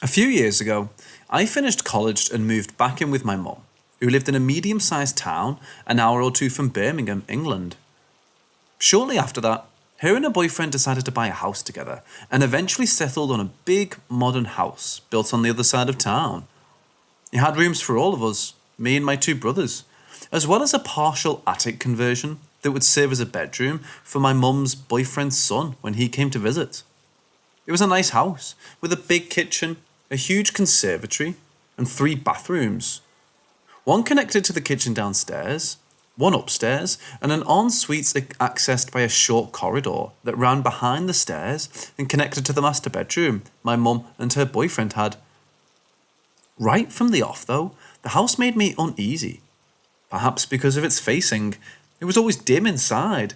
A few years ago, I finished college and moved back in with my mum, who lived in a medium-sized town an hour or two from Birmingham, England. Shortly after that, her and her boyfriend decided to buy a house together and eventually settled on a big, modern house built on the other side of town. It had rooms for all of us, me and my two brothers, as well as a partial attic conversion that would serve as a bedroom for my mum's boyfriend's son when he came to visit. It was a nice house with a big kitchen, a huge conservatory, and 3 bathrooms. One connected to the kitchen downstairs, one upstairs, and an ensuite accessed by a short corridor that ran behind the stairs and connected to the master bedroom my mum and her boyfriend had. Right from the off, though, the house made me uneasy. Perhaps because of its facing. It was always dim inside,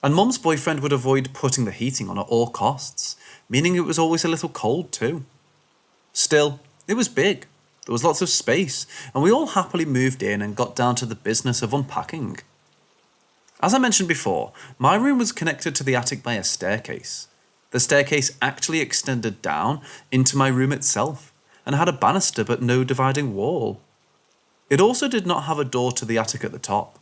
and Mum's boyfriend would avoid putting the heating on at all costs, meaning it was always a little cold too. Still, it was big, there was lots of space, and we all happily moved in and got down to the business of unpacking. As I mentioned before, my room was connected to the attic by a staircase. The staircase actually extended down into my room itself, and had a banister but no dividing wall. It also did not have a door to the attic at the top.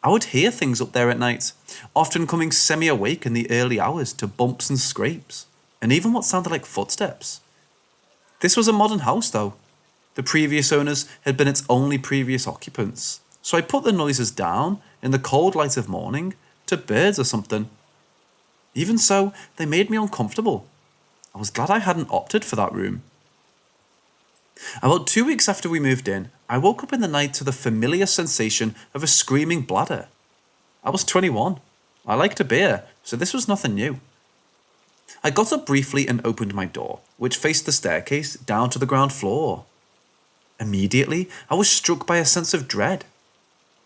I would hear things up there at night, often coming semi-awake in the early hours to bumps and scrapes, and even what sounded like footsteps. This was a modern house though. The previous owners had been its only previous occupants, so I put the noises down in the cold light of morning to birds or something. Even so, they made me uncomfortable. I was glad I hadn't opted for that room. About 2 weeks after we moved in, I woke up in the night to the familiar sensation of a screaming bladder. I was 21. I liked a beer, so this was nothing new. I got up briefly and opened my door, which faced the staircase down to the ground floor. Immediately, I was struck by a sense of dread.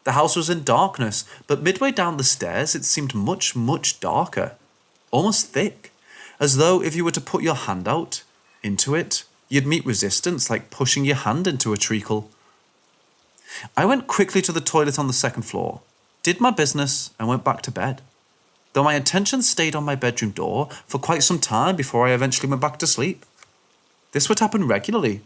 The house was in darkness, but midway down the stairs it seemed much, much darker, almost thick, as though if you were to put your hand out into it, you'd meet resistance like pushing your hand into a treacle. I went quickly to the toilet on the second floor, did my business, and went back to bed, though my attention stayed on my bedroom door for quite some time before I eventually went back to sleep. This would happen regularly.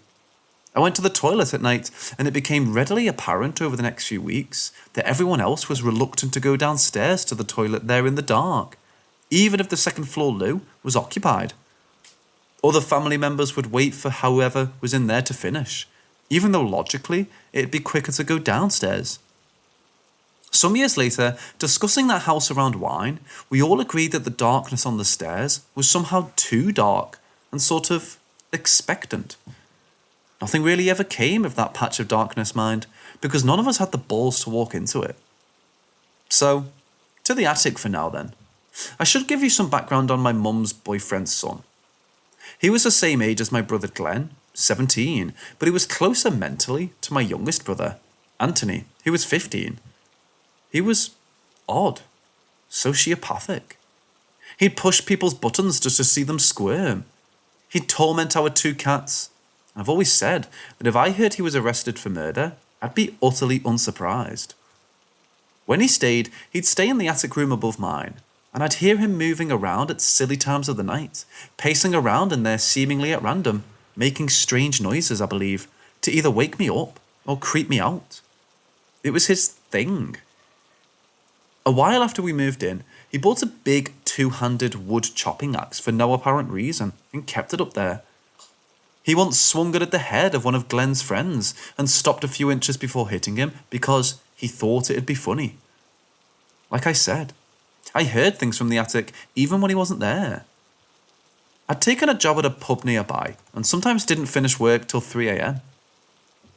I went to the toilet at night, and it became readily apparent over the next few weeks that everyone else was reluctant to go downstairs to the toilet there in the dark, even if the second floor loo was occupied. Other family members would wait for whoever was in there to finish, even though logically it'd be quicker to go downstairs. Some years later, discussing that house around wine, we all agreed that the darkness on the stairs was somehow too dark and sort of expectant. Nothing really ever came of that patch of darkness, mind, because none of us had the balls to walk into it. So, to the attic for now then. I should give you some background on my mum's boyfriend's son. He was the same age as my brother Glenn, 17, but he was closer mentally to my youngest brother, Anthony, who was 15. He was odd, sociopathic. He'd push people's buttons just to see them squirm. He'd torment our 2 cats. I've always said that if I heard he was arrested for murder, I'd be utterly unsurprised. When he stayed, he'd stay in the attic room above mine, and I'd hear him moving around at silly times of the night, pacing around in there seemingly at random, making strange noises, I believe, to either wake me up or creep me out. It was his thing. A while after we moved in, he bought a big 2-handed wood chopping axe for no apparent reason and kept it up there. He once swung it at the head of one of Glenn's friends and stopped a few inches before hitting him because he thought it'd be funny. Like I said, I heard things from the attic even when he wasn't there. I'd taken a job at a pub nearby and sometimes didn't finish work till 3 a.m.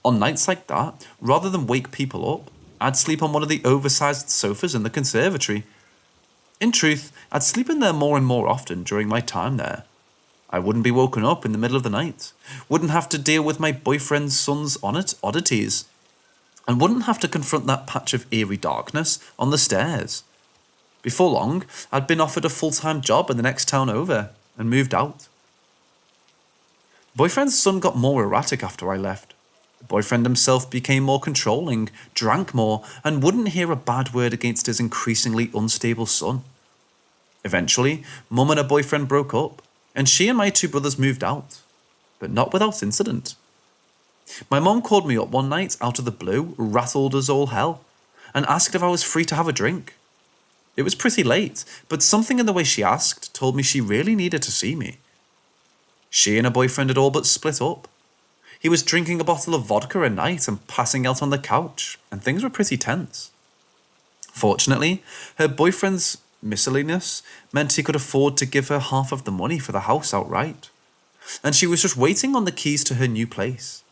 On nights like that, rather than wake people up, I'd sleep on one of the oversized sofas in the conservatory. In truth, I'd sleep in there more and more often during my time there. I wouldn't be woken up in the middle of the night, wouldn't have to deal with my boyfriend's son's oddities, and wouldn't have to confront that patch of eerie darkness on the stairs. Before long, I'd been offered a full-time job in the next town over and moved out. Boyfriend's son got more erratic after I left. The boyfriend himself became more controlling, drank more, and wouldn't hear a bad word against his increasingly unstable son. Eventually, Mum and her boyfriend broke up, and she and my 2 brothers moved out. but not without incident. My mom called me up one night out of the blue, rattled as all hell, and asked if I was free to have a drink. It was pretty late, but something in the way she asked told me she really needed to see me. She and her boyfriend had all but split up. He was drinking a bottle of vodka a night and passing out on the couch, and things were pretty tense. Fortunately, her boyfriend's miscellaneous meant he could afford to give her half of the money for the house outright, and she was just waiting on the keys to her new place.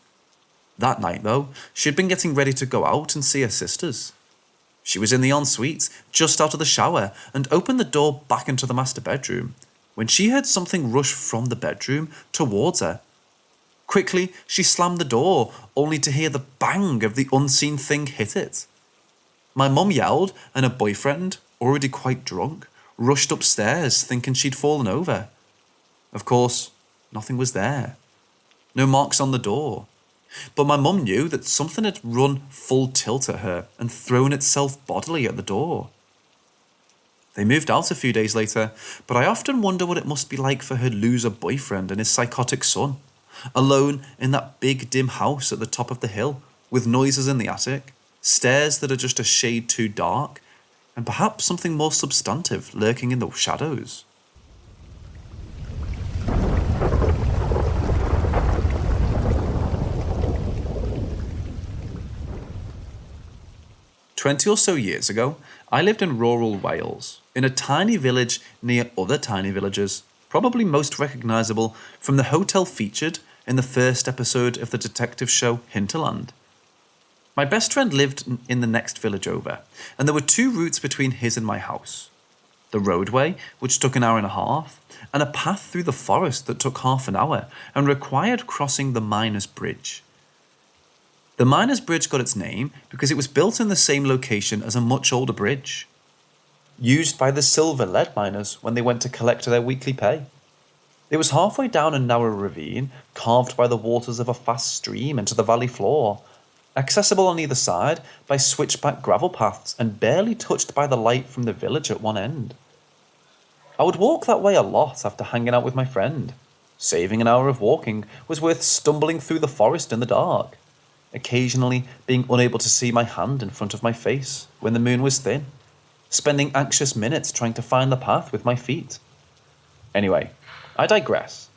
That night, though, she had been getting ready to go out and see her sisters. She was in the ensuite, just out of the shower, and opened the door back into the master bedroom, when she heard something rush from the bedroom towards her. Quickly, she slammed the door, only to hear the bang of the unseen thing hit it. My mum yelled, and her boyfriend, already quite drunk, rushed upstairs thinking she'd fallen over. Of course, nothing was there. No marks on the door. But my mum knew that something had run full tilt at her and thrown itself bodily at the door. They moved out a few days later, but I often wonder what it must be like for her loser boyfriend and his psychotic son, alone in that big dim house at the top of the hill, with noises in the attic, stairs that are just a shade too dark, and perhaps something more substantive lurking in the shadows. "20 or so years ago, I lived in rural Wales, in a tiny village near other tiny villages, probably most recognisable from the hotel featured in the first episode of the detective show Hinterland. My best friend lived in the next village over, and there were two routes between his and my house. The roadway, which took an hour and a half, and a path through the forest that took half an hour and required crossing the Miners' Bridge. The Miners' Bridge got its name because it was built in the same location as a much older bridge, used by the silver lead miners when they went to collect their weekly pay. It was halfway down a narrow ravine, carved by the waters of a fast stream into the valley floor, accessible on either side by switchback gravel paths and barely touched by the light from the village at one end. I would walk that way a lot after hanging out with my friend. Saving an hour of walking was worth stumbling through the forest in the dark, occasionally being unable to see my hand in front of my face when the moon was thin, spending anxious minutes trying to find the path with my feet. Anyway, I digress.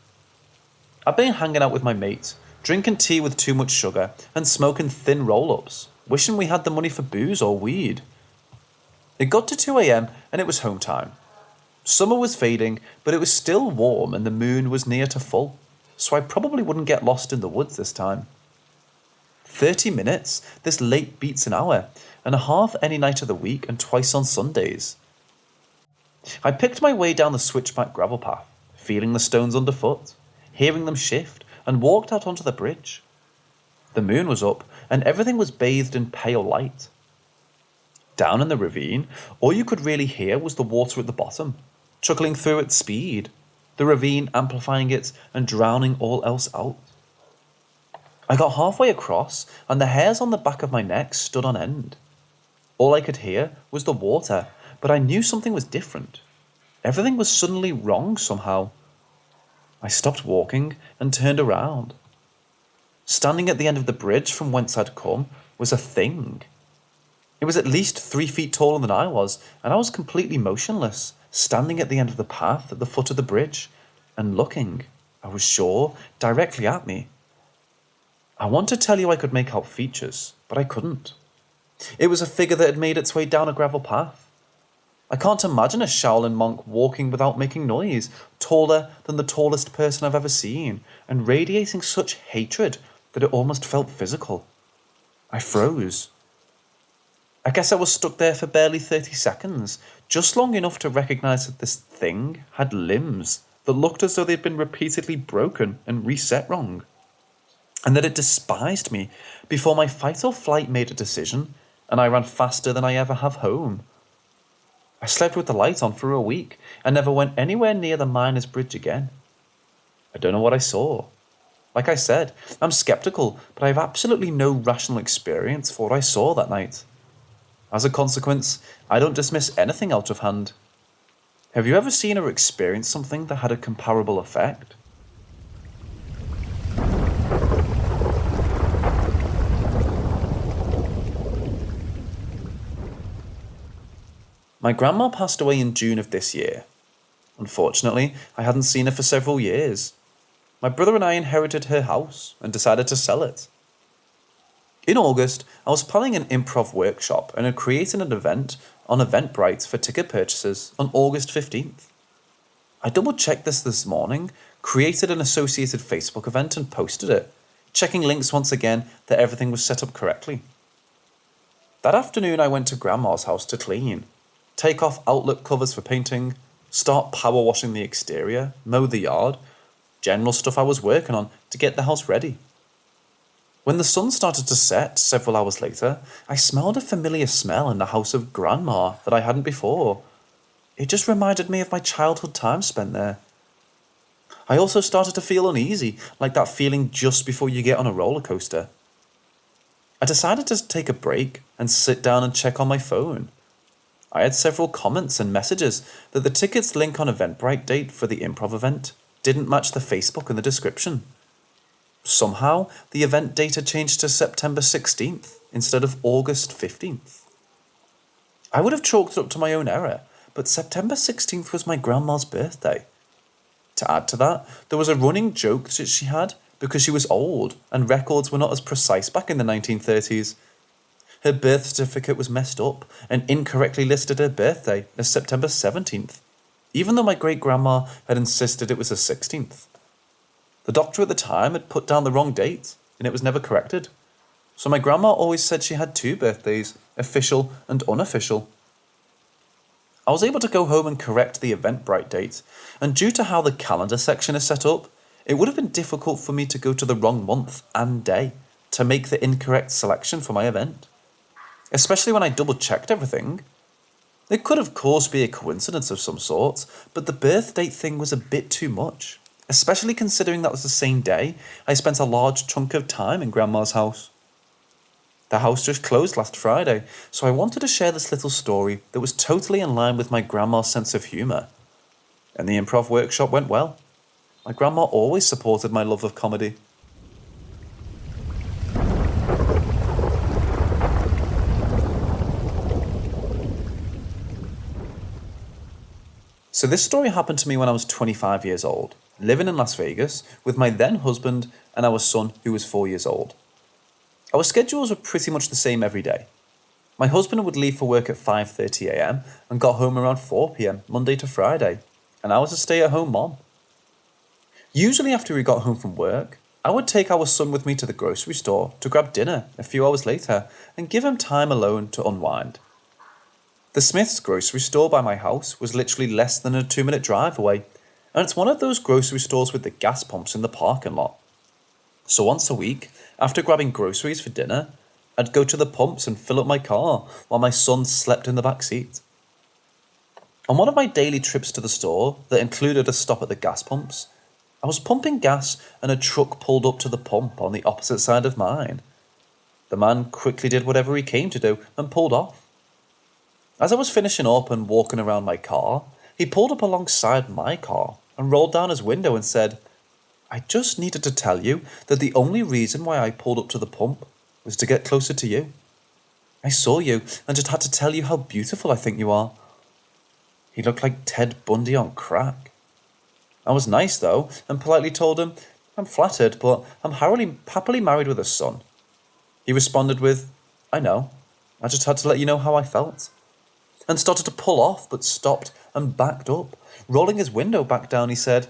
I've been hanging out with my mates, drinking tea with too much sugar and smoking thin roll-ups, wishing we had the money for booze or weed. It got to 2 a.m. and it was home time. Summer was fading, but it was still warm and the moon was near to full, so I probably wouldn't get lost in the woods this time. 30 minutes, this late beats an hour, and a half any night of the week and twice on Sundays. I picked my way down the switchback gravel path, feeling the stones underfoot, hearing them shift, and walked out onto the bridge. The moon was up, and everything was bathed in pale light. Down in the ravine, all you could really hear was the water at the bottom, trickling through at speed, the ravine amplifying it and drowning all else out. I got halfway across, and the hairs on the back of my neck stood on end. All I could hear was the water, but I knew something was different. Everything was suddenly wrong somehow. I stopped walking and turned around. Standing at the end of the bridge from whence I'd come was a thing. It was at least 3 feet taller than I was, and I was completely motionless, standing at the end of the path at the foot of the bridge, and looking, I was sure, directly at me. I want to tell you I could make out features, but I couldn't. It was a figure that had made its way down a gravel path. I can't imagine a Shaolin monk walking without making noise, taller than the tallest person I've ever seen, and radiating such hatred that it almost felt physical. I froze. I guess I was stuck there for barely 30 seconds, just long enough to recognise that this thing had limbs that looked as though they'd been repeatedly broken and reset wrong, and that it despised me before my fight or flight made a decision, and I ran faster than I ever have home. I slept with the light on for a week and never went anywhere near the Miners' Bridge again. I don't know what I saw. Like I said, I'm skeptical, but I have absolutely no rational experience for what I saw that night. As a consequence, I don't dismiss anything out of hand. Have you ever seen or experienced something that had a comparable effect? My grandma passed away in June of this year. Unfortunately, I hadn't seen her for several years. My brother and I inherited her house and decided to sell it. In August, I was planning an improv workshop and had created an event on Eventbrite for ticket purchases on August 15th. I double-checked this morning, created an associated Facebook event and posted it, checking links once again that everything was set up correctly. That afternoon I went to Grandma's house to clean, take off outlet covers for painting, start power washing the exterior, mow the yard, general stuff I was working on to get the house ready. When the sun started to set several hours later, I smelled a familiar smell in the house of Grandma that I hadn't before. It just reminded me of my childhood time spent there. I also started to feel uneasy, like that feeling just before you get on a roller coaster. I decided to take a break and sit down and check on my phone. I had several comments and messages that the tickets link on Eventbrite date for the improv event didn't match the Facebook in the description. Somehow, the event date had changed to September 16th instead of August 15th. I would have chalked it up to my own error, but September 16th was my grandma's birthday. To add to that, there was a running joke that she had because she was old and records were not as precise back in the 1930s. Her birth certificate was messed up and incorrectly listed her birthday as September 17th, even though my great-grandma had insisted it was the 16th. The doctor at the time had put down the wrong date, and it was never corrected. So my grandma always said she had two birthdays, official and unofficial. I was able to go home and correct the Eventbrite date, and due to how the calendar section is set up, it would have been difficult for me to go to the wrong month and day to make the incorrect selection for my event. Especially when I double-checked everything. It could of course be a coincidence of some sort, but the birth date thing was a bit too much. Especially considering that was the same day I spent a large chunk of time in Grandma's house. The house just closed last Friday, so I wanted to share this little story that was totally in line with my grandma's sense of humour. And the improv workshop went well. My grandma always supported my love of comedy. So this story happened to me when I was 25 years old, living in Las Vegas with my then husband and our son who was 4 years old. Our schedules were pretty much the same every day. My husband would leave for work at 5:30 a.m. and got home around 4 p.m. Monday to Friday, and I was a stay-at-home mom. Usually after we got home from work, I would take our son with me to the grocery store to grab dinner a few hours later and give him time alone to unwind. The Smith's grocery store by my house was literally less than a 2-minute drive away, and it's one of those grocery stores with the gas pumps in the parking lot. So once a week, after grabbing groceries for dinner, I'd go to the pumps and fill up my car while my son slept in the back seat. On one of my daily trips to the store that included a stop at the gas pumps, I was pumping gas and a truck pulled up to the pump on the opposite side of mine. The man quickly did whatever he came to do and pulled off. As I was finishing up and walking around my car, he pulled up alongside my car and rolled down his window and said, "I just needed to tell you that the only reason why I pulled up to the pump was to get closer to you. I saw you and just had to tell you how beautiful I think you are." He looked like Ted Bundy on crack. I was nice though and politely told him, "I'm flattered, but I'm happily married with a son." He responded with, "I know, I just had to let you know how I felt," and started to pull off but stopped and backed up. Rolling his window back down, he said,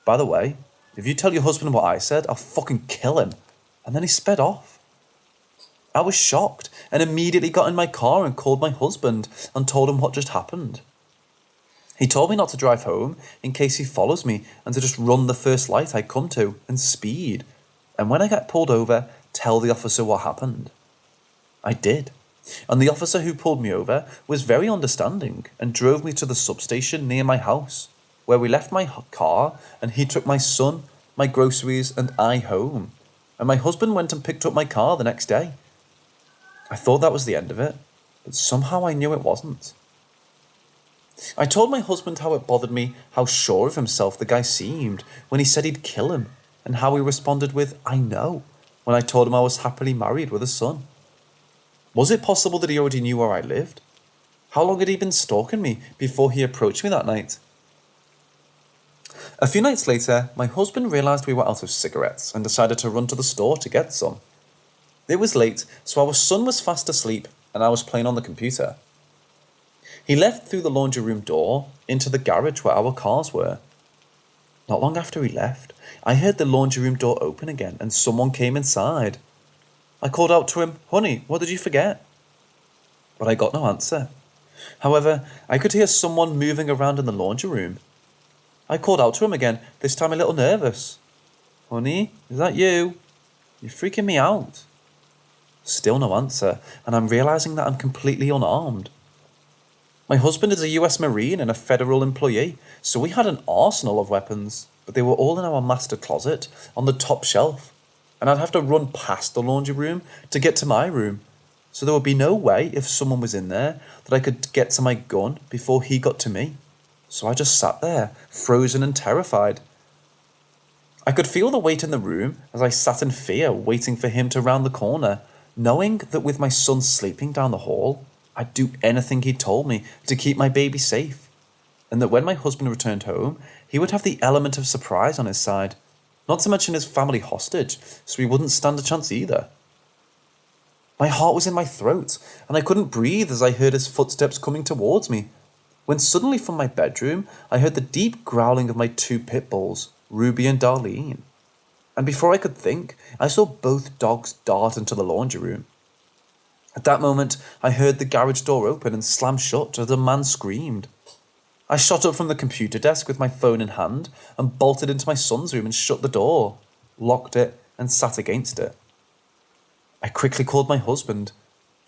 "By the way, if you tell your husband what I said, I'll fucking kill him." And then he sped off. I was shocked and immediately got in my car and called my husband and told him what just happened. He told me not to drive home in case he follows me and to just run the first light I come to and speed. And when I get pulled over, tell the officer what happened. I did. And the officer who pulled me over was very understanding and drove me to the substation near my house, where we left my car and he took my son, my groceries and I home. And my husband went and picked up my car the next day. I thought that was the end of it, but somehow I knew it wasn't. I told my husband how it bothered me how sure of himself the guy seemed when he said he'd kill him, and how he responded with, "I know," when I told him I was happily married with a son. Was it possible that he already knew where I lived? How long had he been stalking me before he approached me that night? A few nights later, my husband realised we were out of cigarettes and decided to run to the store to get some. It was late, so our son was fast asleep and I was playing on the computer. He left through the laundry room door into the garage where our cars were. Not long after he left, I heard the laundry room door open again and someone came inside. I called out to him, "Honey, what did you forget?" But I got no answer. However, I could hear someone moving around in the laundry room. I called out to him again, this time a little nervous. "Honey, is that you? You're freaking me out." Still no answer, and I'm realising that I'm completely unarmed. My husband is a US Marine and a federal employee, so we had an arsenal of weapons, but they were all in our master closet on the top shelf, and I'd have to run past the laundry room to get to my room, so there would be no way, if someone was in there, that I could get to my gun before he got to me. So I just sat there, frozen and terrified. I could feel the weight in the room as I sat in fear, waiting for him to round the corner, knowing that with my son sleeping down the hall, I'd do anything he told me to keep my baby safe, and that when my husband returned home, he would have the element of surprise on his side, not to mention his family hostage, so he wouldn't stand a chance either. My heart was in my throat, and I couldn't breathe as I heard his footsteps coming towards me, when suddenly from my bedroom, I heard the deep growling of my two pit bulls, Ruby and Darlene. And before I could think, I saw both dogs dart into the laundry room. At that moment, I heard the garage door open and slam shut as a man screamed. I shot up from the computer desk with my phone in hand and bolted into my son's room and shut the door, locked it, and sat against it. I quickly called my husband.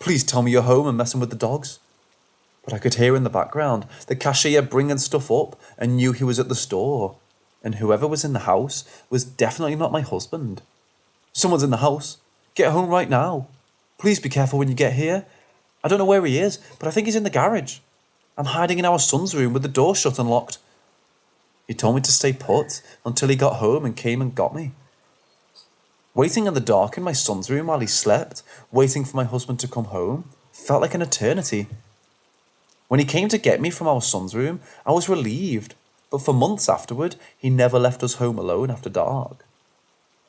"Please tell me you're home and messing with the dogs." But I could hear in the background the cashier bringing stuff up and knew he was at the store. And whoever was in the house was definitely not my husband. "Someone's in the house. Get home right now. Please be careful when you get here. I don't know where he is, but I think he's in the garage. I'm hiding in our son's room with the door shut and locked." He told me to stay put until he got home and came and got me. Waiting in the dark in my son's room while he slept, waiting for my husband to come home, felt like an eternity. When he came to get me from our son's room, I was relieved, but for months afterward, he never left us home alone after dark.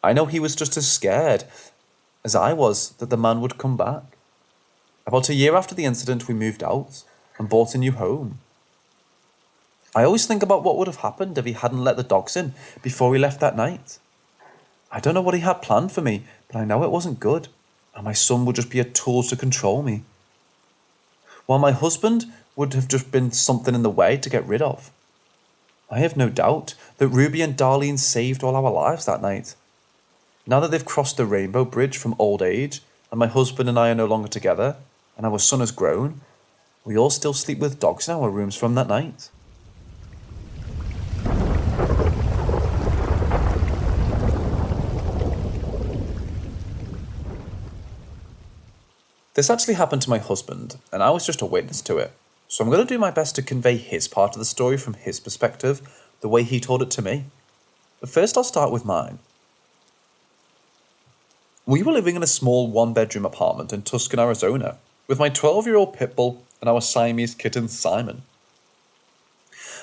I know he was just as scared as I was that the man would come back. About a year after the incident, we moved out and bought a new home. I always think about what would have happened if he hadn't let the dogs in before he left that night. I don't know what he had planned for me, but I know it wasn't good, and my son would just be a tool to control me, while my husband would have just been something in the way to get rid of. I have no doubt that Ruby and Darlene saved all our lives that night. Now that they've crossed the rainbow bridge from old age, and my husband and I are no longer together, and our son has grown, we all still sleep with dogs in our rooms from that night. This actually happened to my husband, and I was just a witness to it. So I'm going to do my best to convey his part of the story from his perspective, the way he told it to me. But first I'll start with mine. We were living in a small one-bedroom apartment in Tucson, Arizona, with my 12-year-old pit bull and our Siamese kitten, Simon.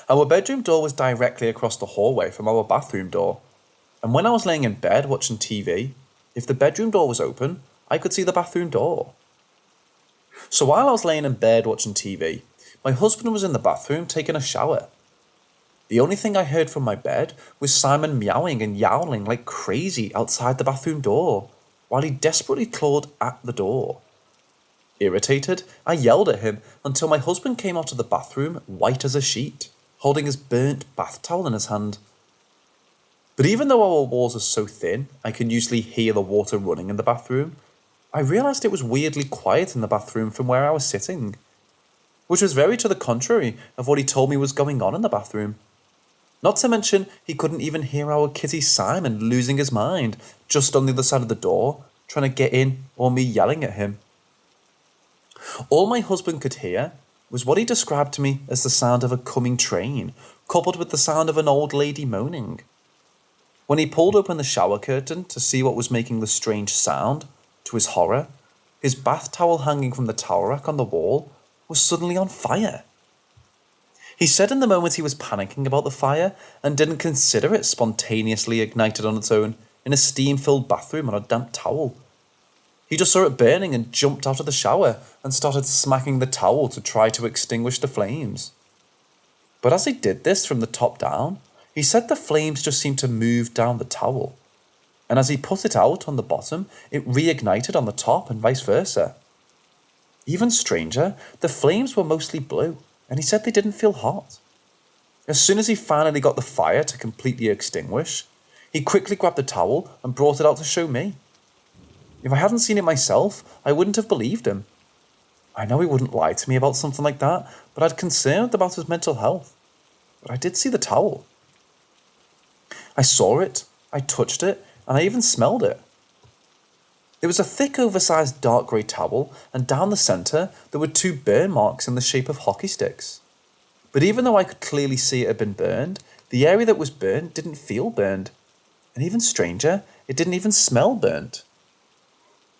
Our bedroom door was directly across the hallway from our bathroom door, and when I was laying in bed watching TV, if the bedroom door was open, I could see the bathroom door. So while I was laying in bed watching TV, my husband was in the bathroom taking a shower. The only thing I heard from my bed was Simon meowing and yowling like crazy outside the bathroom door, while he desperately clawed at the door. Irritated, I yelled at him until my husband came out of the bathroom white as a sheet, holding his burnt bath towel in his hand. But even though our walls are so thin, I can usually hear the water running in the bathroom, I realised it was weirdly quiet in the bathroom from where I was sitting, which was very to the contrary of what he told me was going on in the bathroom. Not to mention, he couldn't even hear our kitty Simon losing his mind just on the other side of the door, trying to get in, or me yelling at him. All my husband could hear was what he described to me as the sound of a coming train, coupled with the sound of an old lady moaning. When he pulled open the shower curtain to see what was making the strange sound, to his horror, his bath towel hanging from the towel rack on the wall was suddenly on fire. He said in the moment he was panicking about the fire and didn't consider it spontaneously ignited on its own in a steam-filled bathroom on a damp towel. He just saw it burning and jumped out of the shower and started smacking the towel to try to extinguish the flames. But as he did this from the top down, he said the flames just seemed to move down the towel. And as he put it out on the bottom, it reignited on the top and vice versa. Even stranger, the flames were mostly blue, and he said they didn't feel hot. As soon as he finally got the fire to completely extinguish, he quickly grabbed the towel and brought it out to show me. If I hadn't seen it myself, I wouldn't have believed him. I know he wouldn't lie to me about something like that, but I'd concerned about his mental health. But I did see the towel. I saw it, I touched it, and I even smelled it. It was a thick, oversized dark grey towel, and down the centre there were 2 burn marks in the shape of hockey sticks. But even though I could clearly see it had been burned, the area that was burned didn't feel burned. And even stranger, it didn't even smell burnt.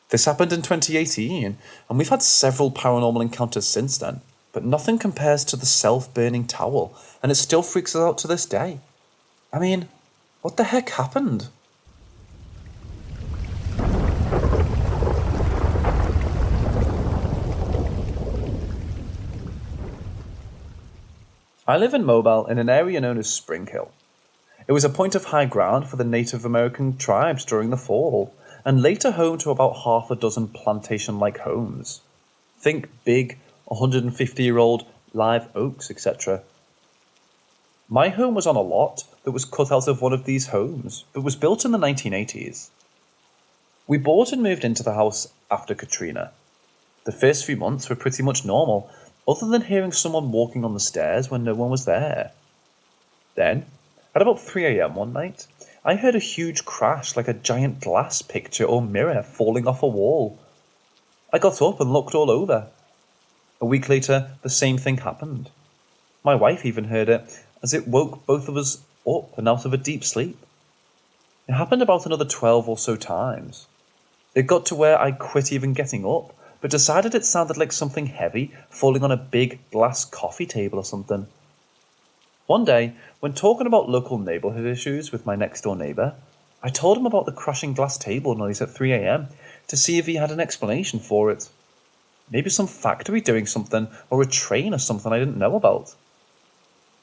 This happened in 2018, and we've had several paranormal encounters since then, but nothing compares to the self-burning towel, and it still freaks us out to this day. I mean, what the heck happened? I live in Mobile in an area known as Spring Hill. It was a point of high ground for the Native American tribes during the fall, and later home to about half a dozen plantation-like homes. Think big, 150-year-old live oaks, etc. My home was on a lot that was cut out of one of these homes, but was built in the 1980s. We bought and moved into the house after Katrina. The first few months were pretty much normal, other than hearing someone walking on the stairs when no one was there. Then, at about 3 a.m. one night, I heard a huge crash like a giant glass picture or mirror falling off a wall. I got up and looked all over. A week later, the same thing happened. My wife even heard it, as it woke both of us up and out of a deep sleep. It happened about another 12 or so times. It got to where I quit even getting up, but decided it sounded like something heavy falling on a big glass coffee table or something. One day, when talking about local neighbourhood issues with my next-door neighbour, I told him about the crashing glass table noise at 3 a.m. to see if he had an explanation for it. Maybe some factory doing something, or a train or something I didn't know about.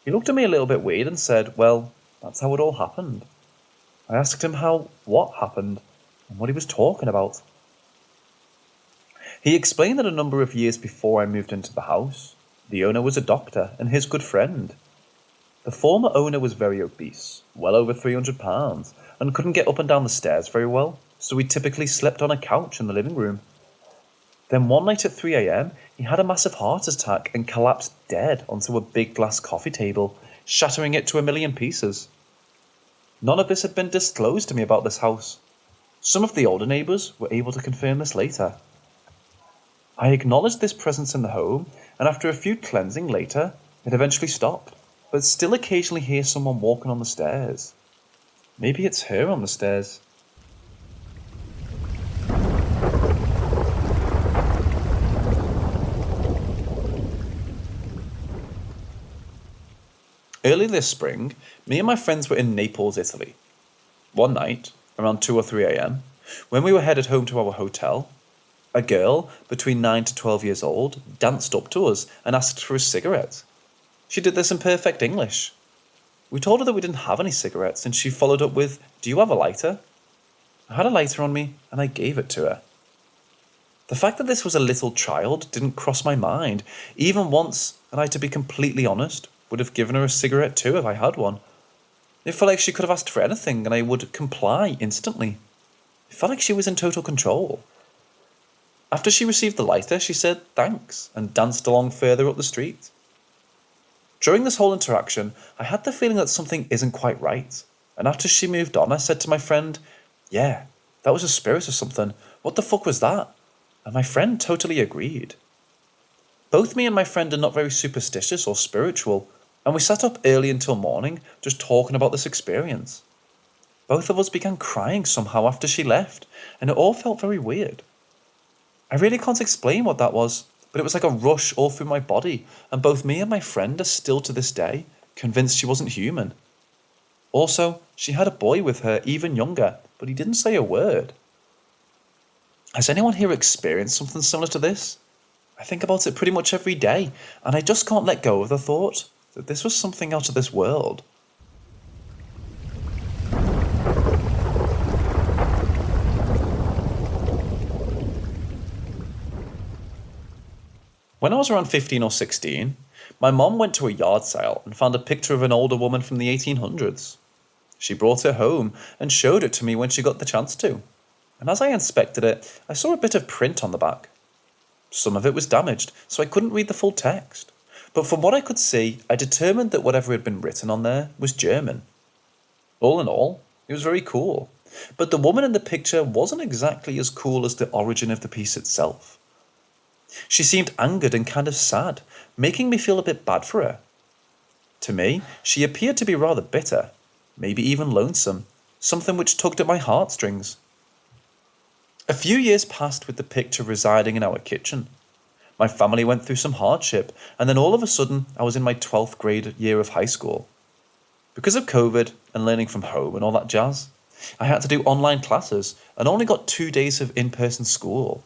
He looked at me a little bit weird and said, well, that's how it all happened. I asked him what happened, and what he was talking about. He explained that a number of years before I moved into the house, the owner was a doctor and his good friend. The former owner was very obese, well over 300 pounds, and couldn't get up and down the stairs very well, so he typically slept on a couch in the living room. Then one night at 3 a.m, he had a massive heart attack and collapsed dead onto a big glass coffee table, shattering it to a million pieces. None of this had been disclosed to me about this house. Some of the older neighbours were able to confirm this later. I acknowledged this presence in the home, and after a few cleansing later, it eventually stopped, but still occasionally hear someone walking on the stairs. Maybe it's her on the stairs. Early this spring, me and my friends were in Naples, Italy. One night, around 2 or 3 a.m, when we were headed home to our hotel, a girl, between 9 to 12 years old, danced up to us and asked for a cigarette. She did this in perfect English. We told her that we didn't have any cigarettes, and she followed up with, "Do you have a lighter?" I had a lighter on me, and I gave it to her. The fact that this was a little child didn't cross my mind, even once, and I, to be completely honest, would have given her a cigarette too if I had one. It felt like she could have asked for anything, and I would comply instantly. It felt like she was in total control. After she received the lighter, she said thanks, and danced along further up the street. During this whole interaction, I had the feeling that something isn't quite right, and after she moved on, I said to my friend, "Yeah, that was a spirit or something. What the fuck was that?" And my friend totally agreed. Both me and my friend are not very superstitious or spiritual, and we sat up early until morning, just talking about this experience. Both of us began crying somehow after she left, and it all felt very weird. I really can't explain what that was, but it was like a rush all through my body, and both me and my friend are still to this day convinced she wasn't human. Also, she had a boy with her, even younger, but he didn't say a word. Has anyone here experienced something similar to this? I think about it pretty much every day, and I just can't let go of the thought that this was something out of this world. When I was around 15 or 16, my mom went to a yard sale and found a picture of an older woman from the 1800s. She brought it home and showed it to me when she got the chance to, and as I inspected it, I saw a bit of print on the back. Some of it was damaged, so I couldn't read the full text, but from what I could see, I determined that whatever had been written on there was German. All in all, it was very cool, but the woman in the picture wasn't exactly as cool as the origin of the piece itself. She seemed angered and kind of sad, making me feel a bit bad for her. To me, she appeared to be rather bitter, maybe even lonesome, something which tugged at my heartstrings. A few years passed with the picture residing in our kitchen. My family went through some hardship, and then all of a sudden, I was in my 12th grade year of high school. Because of COVID and learning from home and all that jazz, I had to do online classes and only got 2 days of in-person school,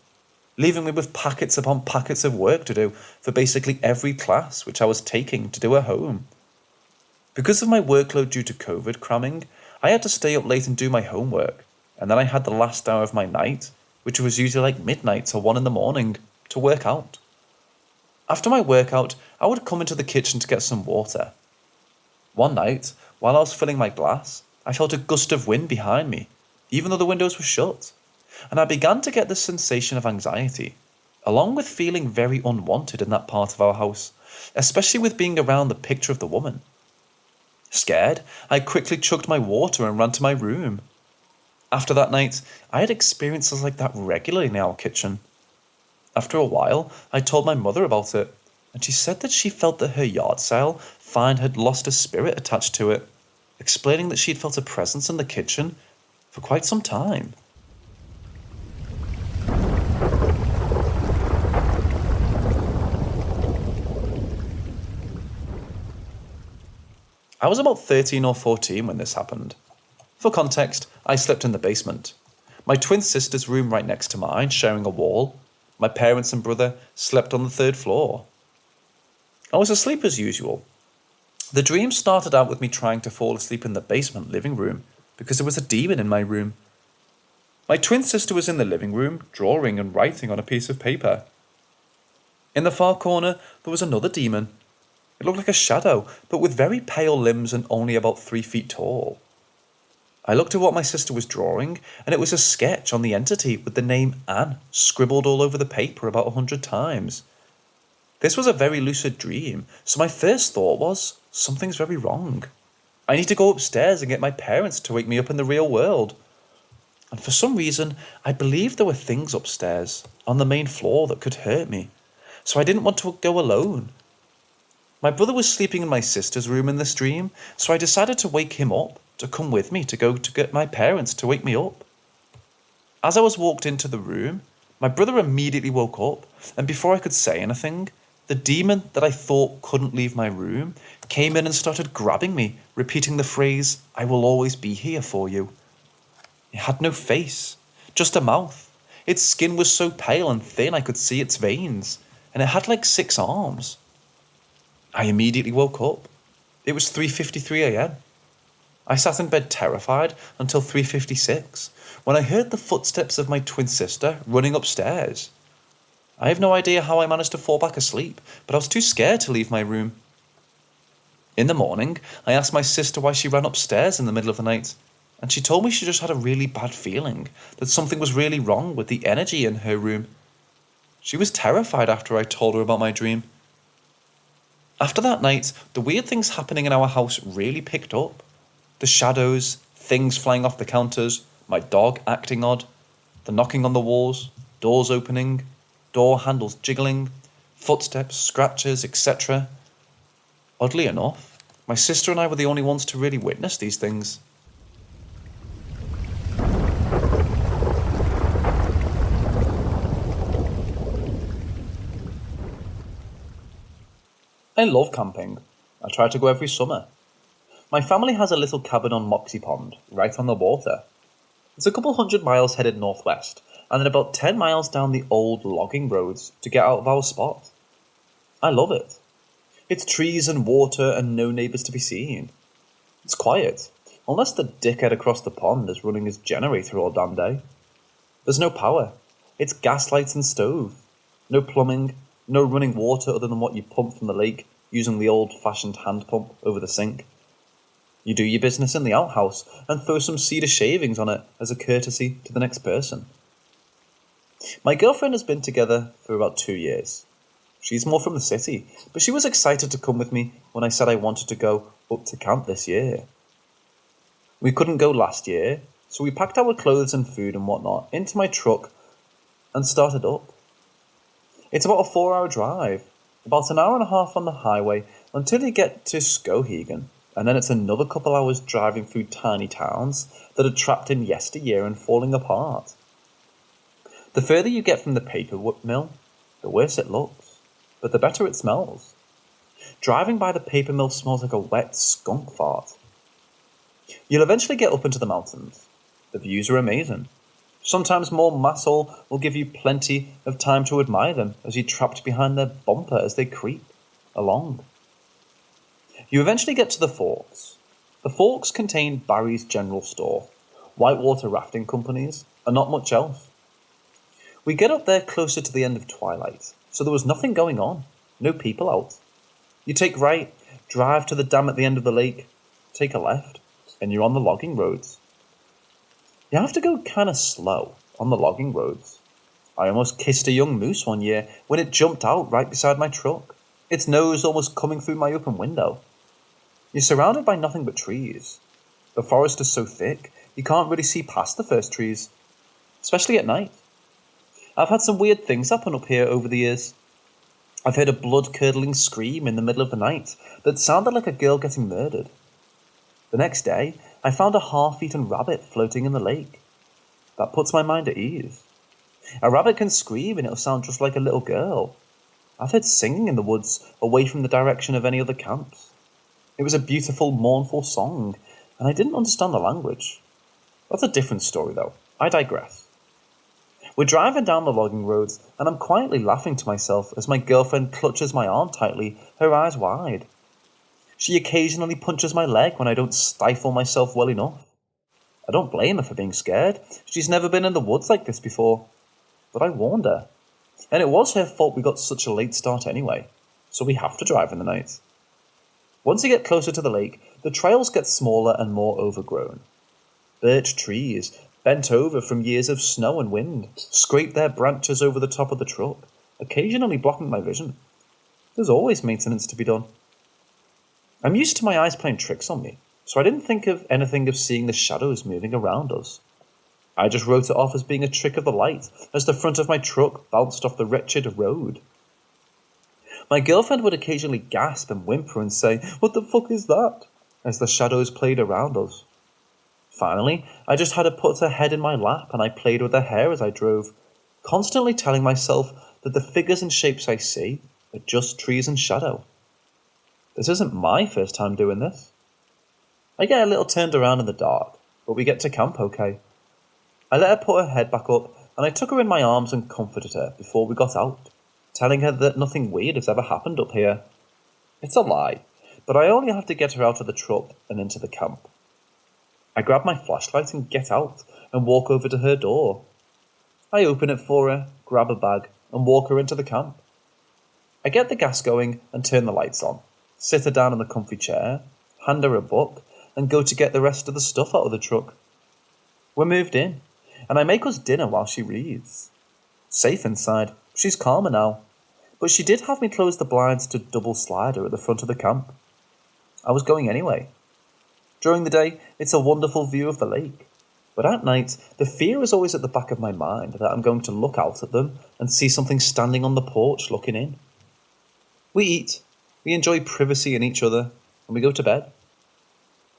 leaving me with packets upon packets of work to do for basically every class which I was taking to do at home. Because of my workload due to COVID cramming, I had to stay up late and do my homework, and then I had the last hour of my night, which was usually like midnight or 1 in the morning, to work out. After my workout, I would come into the kitchen to get some water. One night, while I was filling my glass, I felt a gust of wind behind me, even though the windows were shut, and I began to get this sensation of anxiety, along with feeling very unwanted in that part of our house, especially with being around the picture of the woman. Scared, I quickly chugged my water and ran to my room. After that night, I had experiences like that regularly in our kitchen. After a while, I told my mother about it, and she said that she felt that her yard sale find had lost a spirit attached to it, explaining that she'd felt a presence in the kitchen for quite some time. I was about 13 or 14 when this happened. For context, I slept in the basement. My twin sister's room right next to mine, sharing a wall. My parents and brother slept on the 3rd floor. I was asleep as usual. The dream started out with me trying to fall asleep in the basement living room because there was a demon in my room. My twin sister was in the living room, drawing and writing on a piece of paper. In the far corner, there was another demon. It looked like a shadow, but with very pale limbs and only about 3 feet tall. I looked at what my sister was drawing, and it was a sketch on the entity with the name Anne scribbled all over the paper about 100 times. This was a very lucid dream, so my first thought was, something's very wrong. I need to go upstairs and get my parents to wake me up in the real world. And for some reason, I believed there were things upstairs, on the main floor, that could hurt me, so I didn't want to go alone. My brother was sleeping in my sister's room in this dream, so I decided to wake him up to come with me to go to get my parents to wake me up. As I was walked into the room, my brother immediately woke up, and before I could say anything, the demon that I thought couldn't leave my room came in and started grabbing me, repeating the phrase, "I will always be here for you." It had no face, just a mouth. Its skin was so pale and thin I could see its veins, and it had like 6 arms. I immediately woke up. It was 3:53 a.m. I sat in bed terrified until 3:56, when I heard the footsteps of my twin sister running upstairs. I have no idea how I managed to fall back asleep, but I was too scared to leave my room. In the morning, I asked my sister why she ran upstairs in the middle of the night, and she told me she just had a really bad feeling that something was really wrong with the energy in her room. She was terrified after I told her about my dream. After that night, the weird things happening in our house really picked up. The shadows, things flying off the counters, my dog acting odd, the knocking on the walls, doors opening, door handles jiggling, footsteps, scratches, etc. Oddly enough, my sister and I were the only ones to really witness these things. I love camping. I try to go every summer. My family has a little cabin on Moxie Pond, right on the water. It's a couple 100 miles headed northwest, and then about 10 miles down the old logging roads to get out of our spot. I love it. It's trees and water and no neighbours to be seen. It's quiet, unless the dickhead across the pond is running his generator all damn day. There's no power. It's gas lights and stove. No plumbing, no running water other than what you pump from the lake using the old-fashioned hand pump over the sink. You do your business in the outhouse and throw some cedar shavings on it as a courtesy to the next person. My girlfriend has been together for about 2 years. She's more from the city, but she was excited to come with me when I said I wanted to go up to camp this year. We couldn't go last year, so we packed our clothes and food and whatnot into my truck and started up. It's about a 4-hour drive, about an hour and a half on the highway until you get to Skowhegan, and then it's another couple hours driving through tiny towns that are trapped in yesteryear and falling apart. The further you get from the paper mill, the worse it looks, but the better it smells. Driving by the paper mill smells like a wet skunk fart. You'll eventually get up into the mountains. The views are amazing. Sometimes more muscle will give you plenty of time to admire them as you're trapped behind their bumper as they creep along. You eventually get to the Forks. The Forks contain Barry's General Store, whitewater rafting companies, and not much else. We get up there closer to the end of twilight, so there was nothing going on, no people out. You take right, drive to the dam at the end of the lake, take a left, and you're on the logging roads. You have to go kind of slow on the logging roads. I almost kissed a young moose one year when it jumped out right beside my truck, its nose almost coming through my open window. You're surrounded by nothing but trees. The forest is so thick, you can't really see past the first trees, especially at night. I've had some weird things happen up here over the years. I've heard a blood-curdling scream in the middle of the night that sounded like a girl getting murdered. The next day, I found a half-eaten rabbit floating in the lake. That puts my mind at ease. A rabbit can scream and it'll sound just like a little girl. I've heard singing in the woods away from the direction of any other camps. It was a beautiful, mournful song, and I didn't understand the language. That's a different story, though. I digress. We're driving down the logging roads, and I'm quietly laughing to myself as my girlfriend clutches my arm tightly, her eyes wide. She occasionally punches my leg when I don't stifle myself well enough. I don't blame her for being scared. She's never been in the woods like this before. But I warned her. And it was her fault we got such a late start anyway, so we have to drive in the night. Once you get closer to the lake, the trails get smaller and more overgrown. Birch trees, bent over from years of snow and wind, scrape their branches over the top of the truck, occasionally blocking my vision. There's always maintenance to be done. I'm used to my eyes playing tricks on me, so I didn't think of anything of seeing the shadows moving around us. I just wrote it off as being a trick of the light as the front of my truck bounced off the wretched road. My girlfriend would occasionally gasp and whimper and say, "What the fuck is that?" as the shadows played around us. Finally, I just had her put her head in my lap and I played with her hair as I drove, constantly telling myself that the figures and shapes I see are just trees and shadow. This isn't my first time doing this. I get a little turned around in the dark, but we get to camp okay. I let her put her head back up and I took her in my arms and comforted her before we got out, telling her that nothing weird has ever happened up here. It's a lie, but I only have to get her out of the truck and into the camp. I grab my flashlight and get out and walk over to her door. I open it for her, grab a bag, and walk her into the camp. I get the gas going and turn the lights on, sit her down in the comfy chair, hand her a book, and go to get the rest of the stuff out of the truck. We're moved in, and I make us dinner while she reads. Safe inside, she's calmer now, but she did have me close the blinds to double slider at the front of the camp. I was going anyway. During the day, it's a wonderful view of the lake, but at night, the fear is always at the back of my mind that I'm going to look out at them and see something standing on the porch looking in. We eat, we enjoy privacy in each other, and we go to bed.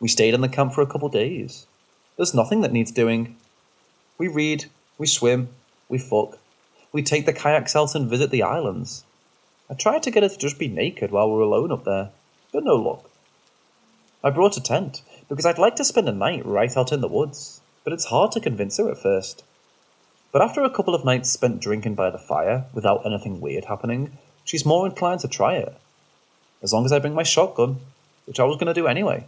We stayed in the camp for a couple days. There's nothing that needs doing. We read, we swim, we fuck. We take the kayaks out and visit the islands. I tried to get her to just be naked while we were alone up there, but no luck. I brought a tent, because I'd like to spend a night right out in the woods, but it's hard to convince her at first. But after a couple of nights spent drinking by the fire, without anything weird happening, she's more inclined to try it. As long as I bring my shotgun, which I was going to do anyway.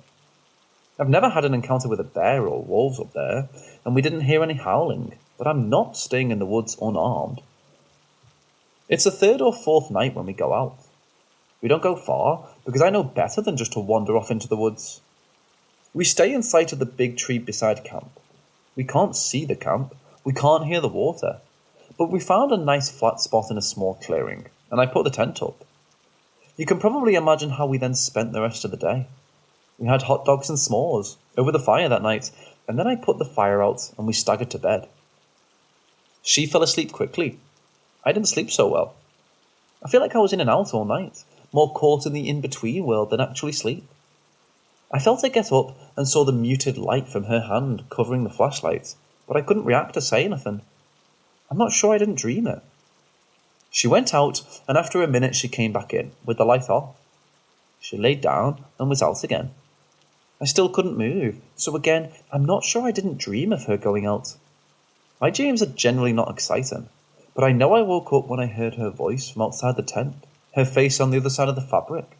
I've never had an encounter with a bear or wolves up there, and we didn't hear any howling, but I'm not staying in the woods unarmed. It's the third or fourth night when we go out. We don't go far, because I know better than just to wander off into the woods. We stay in sight of the big tree beside camp. We can't see the camp, we can't hear the water, but we found a nice flat spot in a small clearing, and I put the tent up. You can probably imagine how we then spent the rest of the day. We had hot dogs and s'mores over the fire that night, and then I put the fire out and we staggered to bed. She fell asleep quickly. I didn't sleep so well. I feel like I was in and out all night, more caught in the in-between world than actually sleep. I felt her get up and saw the muted light from her hand covering the flashlight, but I couldn't react or say anything. I'm not sure I didn't dream it. She went out, and after a minute she came back in, with the light off. She laid down and was out again. I still couldn't move, so again, I'm not sure I didn't dream of her going out. My dreams are generally not exciting, but I know I woke up when I heard her voice from outside the tent, her face on the other side of the fabric.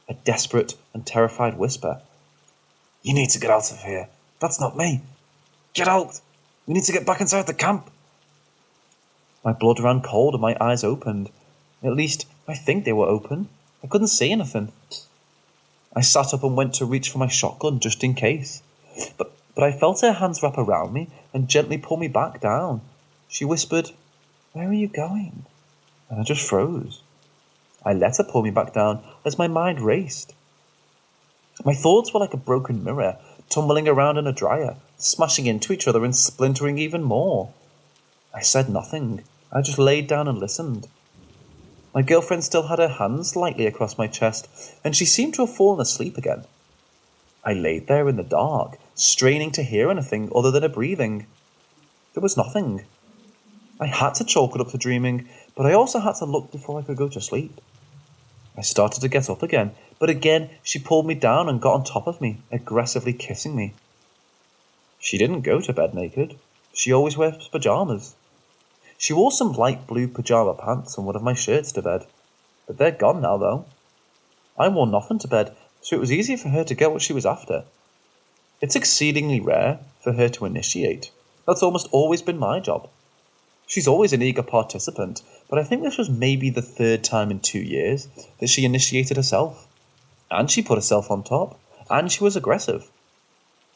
A desperate and terrified whisper. "You need to get out of here. That's not me. Get out. We need to get back inside the camp." My blood ran cold and my eyes opened. At least, I think they were open. I couldn't see anything. I sat up and went to reach for my shotgun just in case. But I felt her hands wrap around me and gently pull me back down. She whispered, "Where are you going?" And I just froze. I let her pull me back down as my mind raced. My thoughts were like a broken mirror, tumbling around in a dryer, smashing into each other and splintering even more. I said nothing. I just laid down and listened. My girlfriend still had her hands lightly across my chest, and she seemed to have fallen asleep again. I laid there in the dark, straining to hear anything other than her breathing. There was nothing. I had to chalk it up to dreaming, but I also had to look before I could go to sleep. I started to get up again, but again she pulled me down and got on top of me, aggressively kissing me. She didn't go to bed naked. She always wears pajamas. She wore some light blue pajama pants and one of my shirts to bed, but they're gone now though. I wore nothing to bed, so it was easy for her to get what she was after. It's exceedingly rare for her to initiate. That's almost always been my job. She's always an eager participant, but I think this was maybe the third time in 2 years that she initiated herself. And she put herself on top, and she was aggressive.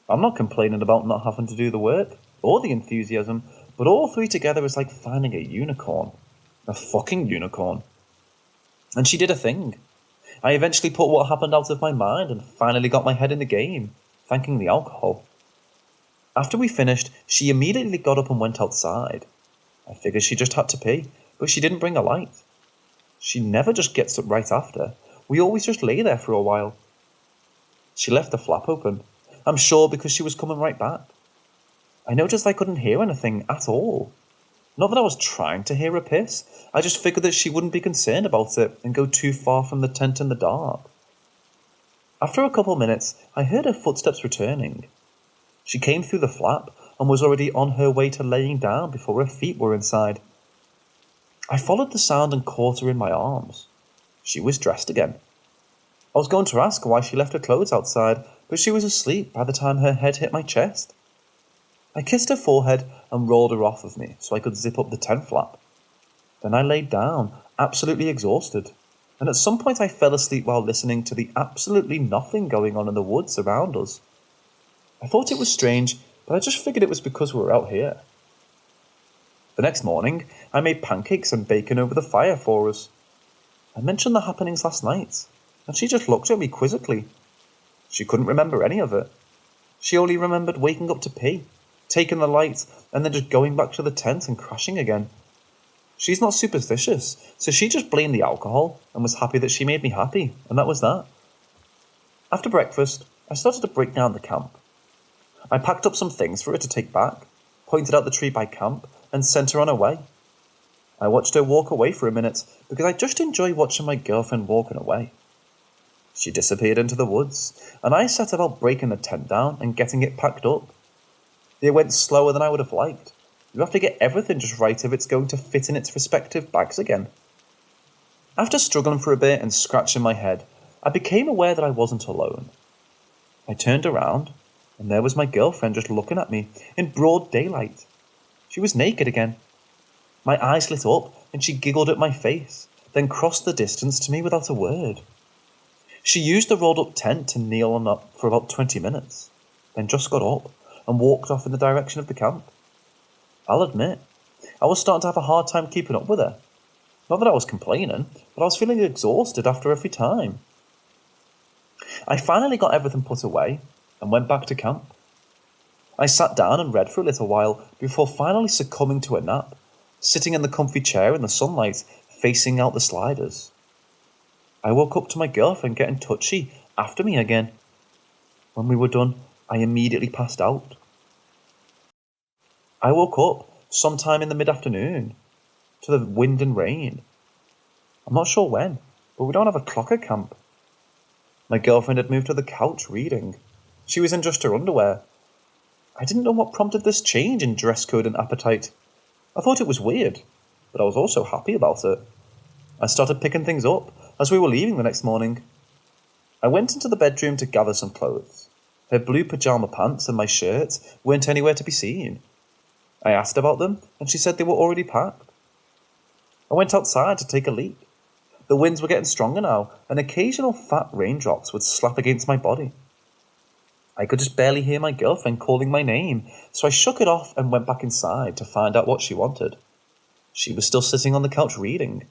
I'm not complaining about not having to do the work, or the enthusiasm, but all three together is like finding a unicorn. A fucking unicorn. And she did a thing. I eventually put what happened out of my mind and finally got my head in the game, thanking the alcohol. After we finished, she immediately got up and went outside. I figured she just had to pee, but she didn't bring a light. She never just gets up right after. We always just lay there for a while. She left the flap open. I'm sure because she was coming right back. I noticed I couldn't hear anything at all. Not that I was trying to hear her piss, I just figured that she wouldn't be concerned about it and go too far from the tent in the dark. After a couple minutes, I heard her footsteps returning. She came through the flap and was already on her way to laying down before her feet were inside. I followed the sound and caught her in my arms. She was dressed again. I was going to ask why she left her clothes outside, but she was asleep by the time her head hit my chest. I kissed her forehead and rolled her off of me so I could zip up the tent flap. Then I laid down, absolutely exhausted, and at some point I fell asleep while listening to the absolutely nothing going on in the woods around us. I thought it was strange, but I just figured it was because we were out here. The next morning, I made pancakes and bacon over the fire for us. I mentioned the happenings last night, and she just looked at me quizzically. She couldn't remember any of it. She only remembered waking up to pee, taking the light, and then just going back to the tent and crashing again. She's not superstitious, so she just blamed the alcohol and was happy that she made me happy, and that was that. After breakfast, I started to break down the camp. I packed up some things for her to take back, pointed out the tree by camp, and sent her on her way. I watched her walk away for a minute because I just enjoy watching my girlfriend walking away. She disappeared into the woods, and I set about breaking the tent down and getting it packed up. It went slower than I would have liked. You have to get everything just right if it's going to fit in its respective bags again. After struggling for a bit and scratching my head, I became aware that I wasn't alone. I turned around, and there was my girlfriend just looking at me in broad daylight. She was naked again. My eyes lit up, and she giggled at my face, then crossed the distance to me without a word. She used the rolled-up tent to kneel on up for about 20 minutes, then just got up and walked off in the direction of the camp. I'll admit, I was starting to have a hard time keeping up with her. Not that I was complaining, but I was feeling exhausted after every time. I finally got everything put away and went back to camp. I sat down and read for a little while before finally succumbing to a nap, sitting in the comfy chair in the sunlight, facing out the sliders. I woke up to my girlfriend getting touchy after me again. When we were done, I immediately passed out. I woke up sometime in the mid-afternoon to the wind and rain. I'm not sure when, but we don't have a clock at camp. My girlfriend had moved to the couch reading. She was in just her underwear. I didn't know what prompted this change in dress code and appetite. I thought it was weird, but I was also happy about it. I started picking things up as we were leaving the next morning. I went into the bedroom to gather some clothes. Her blue pajama pants and my shirt weren't anywhere to be seen. I asked about them, and she said they were already packed. I went outside to take a leak. The winds were getting stronger now, and occasional fat raindrops would slap against my body. I could just barely hear my girlfriend calling my name, so I shook it off and went back inside to find out what she wanted. She was still sitting on the couch reading.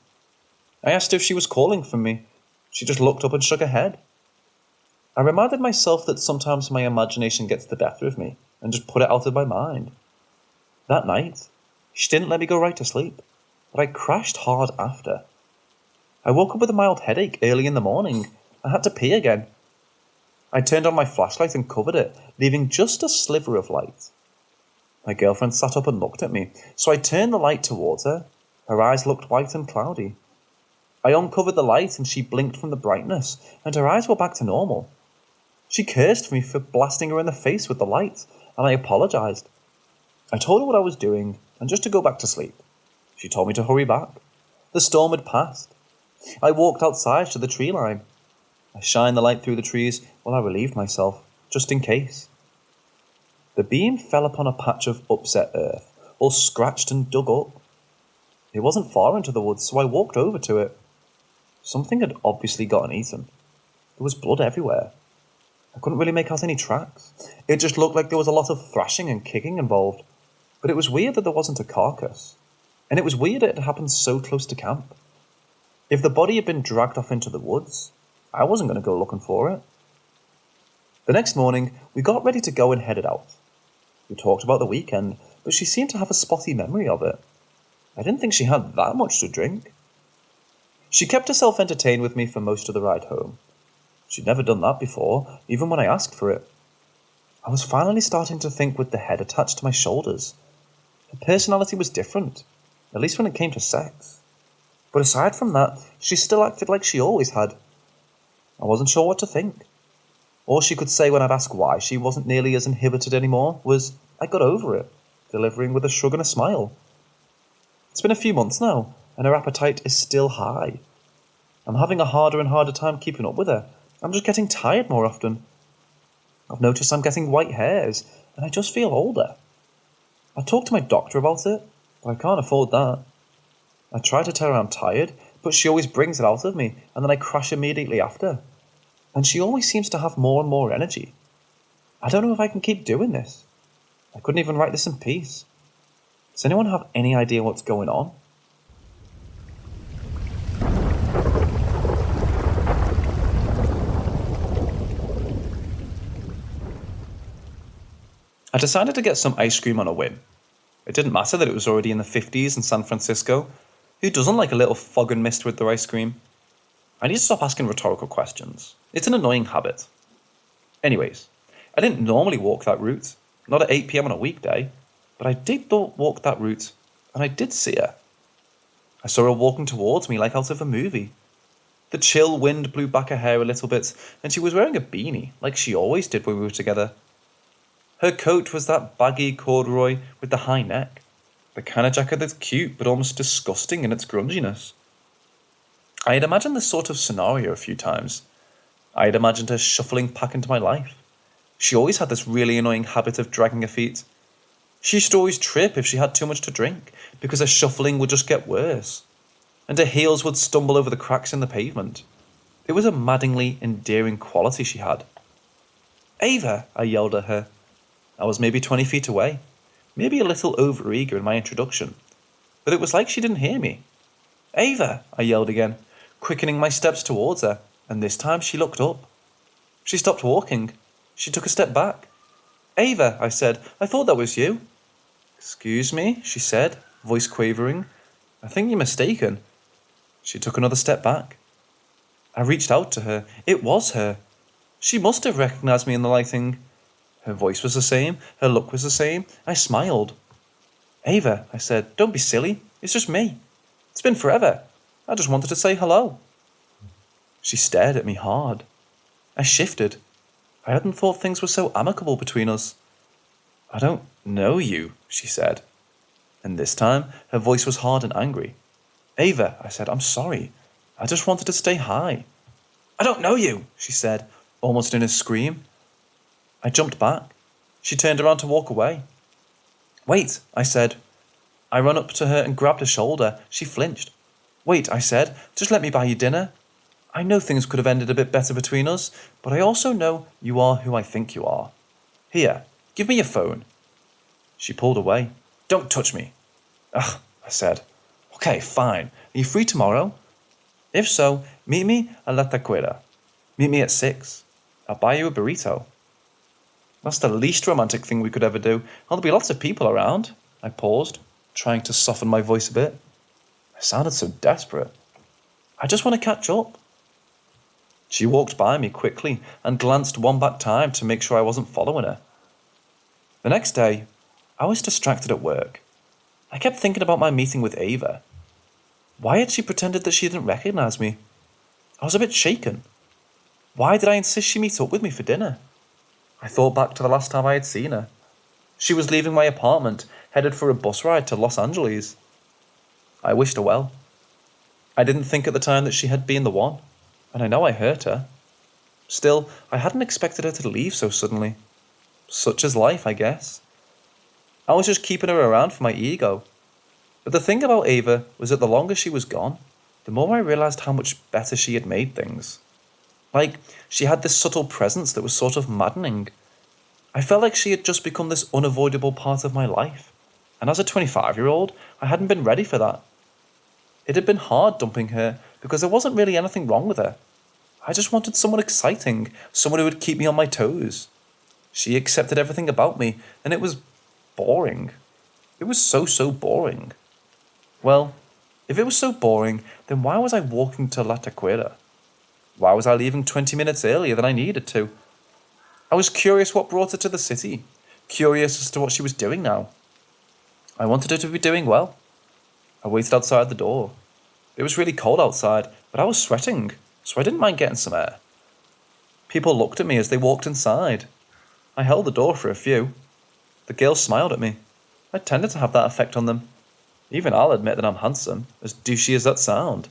I asked her if she was calling for me. She just looked up and shook her head. I reminded myself that sometimes my imagination gets the better of me and just put it out of my mind. That night, she didn't let me go right to sleep, but I crashed hard after. I woke up with a mild headache early in the morning. I had to pee again. I turned on my flashlight and covered it, leaving just a sliver of light. My girlfriend sat up and looked at me, so I turned the light towards her. Her eyes looked white and cloudy. I uncovered the light and she blinked from the brightness, and her eyes were back to normal. She cursed me for blasting her in the face with the light, and I apologized. I told her what I was doing, and just to go back to sleep. She told me to hurry back. The storm had passed. I walked outside to the tree line. I shined the light through the trees while I relieved myself, just in case. The beam fell upon a patch of upset earth, all scratched and dug up. It wasn't far into the woods, so I walked over to it. Something had obviously gotten eaten. There was blood everywhere. I couldn't really make out any tracks. It just looked like there was a lot of thrashing and kicking involved. But it was weird that there wasn't a carcass. And it was weird it had happened so close to camp. If the body had been dragged off into the woods, I wasn't going to go looking for it. The next morning, we got ready to go and headed out. We talked about the weekend, but she seemed to have a spotty memory of it. I didn't think she had that much to drink. She kept herself entertained with me for most of the ride home. She'd never done that before, even when I asked for it. I was finally starting to think with the head attached to my shoulders. Her personality was different, at least when it came to sex. But aside from that, she still acted like she always had. I wasn't sure what to think. All she could say when I'd ask why she wasn't nearly as inhibited anymore was, I got over it, delivering with a shrug and a smile. It's been a few months now, and her appetite is still high. I'm having a harder and harder time keeping up with her. I'm just getting tired more often. I've noticed I'm getting white hairs, and I just feel older. I talked to my doctor about it, but I can't afford that. I try to tell her I'm tired, but she always brings it out of me, and then I crash immediately after. And she always seems to have more and more energy. I don't know if I can keep doing this. I couldn't even write this in peace. Does anyone have any idea what's going on? I decided to get some ice cream on a whim. It didn't matter that it was already in the 50s in San Francisco. Who doesn't like a little fog and mist with their ice cream? I need to stop asking rhetorical questions. It's an annoying habit. Anyways, I didn't normally walk that route, not at 8 p.m. on a weekday, but I did walk that route, and I did see her. I saw her walking towards me like out of a movie. The chill wind blew back her hair a little bit, and she was wearing a beanie, like she always did when we were together. Her coat was that baggy corduroy with the high neck, the kind of jacket that's cute but almost disgusting in its grunginess. I had imagined this sort of scenario a few times. I had imagined her shuffling back into my life. She always had this really annoying habit of dragging her feet. She used to always trip if she had too much to drink, because her shuffling would just get worse, and her heels would stumble over the cracks in the pavement. It was a maddeningly endearing quality she had. "Ava!" I yelled at her. I was maybe 20 feet away, maybe a little overeager in my introduction, but it was like she didn't hear me. "Ava!" I yelled again, quickening my steps towards her, and this time she looked up. She stopped walking. She took a step back. "Ava," I said, "I thought that was you." "Excuse me," she said, voice quavering. "I think you're mistaken." She took another step back. I reached out to her. It was her. She must have recognized me in the lighting. Her voice was the same. Her look was the same. I smiled. "Ava," I said, "don't be silly. It's just me. It's been forever. I just wanted to say hello." She stared at me hard. I shifted. I hadn't thought things were so amicable between us. "I don't know you," she said. And this time, her voice was hard and angry. "Ava," I said, "I'm sorry. I just wanted to say hi." "I don't know you," she said, almost in a scream. I jumped back. She turned around to walk away. "Wait," I said. I ran up to her and grabbed her shoulder. She flinched. "Wait," I said, "just let me buy you dinner. I know things could have ended a bit better between us, but I also know you are who I think you are. Here, give me your phone." She pulled away. "Don't touch me." "Ugh," I said. "Okay, fine. Are you free tomorrow? If so, meet me at La Taquera. Meet me at 6. I'll buy you a burrito." "That's the least romantic thing we could ever do. There'll be lots of people around." I paused, trying to soften my voice a bit. I sounded so desperate. "I just want to catch up." She walked by me quickly and glanced one back time to make sure I wasn't following her. The next day, I was distracted at work. I kept thinking about my meeting with Ava. Why had she pretended that she didn't recognize me? I was a bit shaken. Why did I insist she meet up with me for dinner? I thought back to the last time I had seen her. She was leaving my apartment, headed for a bus ride to Los Angeles. I wished her well. I didn't think at the time that she had been the one, and I know I hurt her. Still, I hadn't expected her to leave so suddenly. Such is life, I guess. I was just keeping her around for my ego. But the thing about Ava was that the longer she was gone, the more I realized how much better she had made things. Like, she had this subtle presence that was sort of maddening. I felt like she had just become this unavoidable part of my life. And as a 25-year-old, I hadn't been ready for that. It had been hard dumping her because there wasn't really anything wrong with her. I just wanted someone exciting, someone who would keep me on my toes. She accepted everything about me, and it was boring. It was so boring. Well, if it was so boring, then why was I walking to La Taquera? Why was I leaving 20 minutes earlier than I needed to? I was curious what brought her to the city, curious as to what she was doing now. I wanted her to be doing well. I waited outside the door. It was really cold outside, but I was sweating, so I didn't mind getting some air. People looked at me as they walked inside. I held the door for a few. The girls smiled at me. I tended to have that effect on them. Even I'll admit that I'm handsome, as douchey as that sound.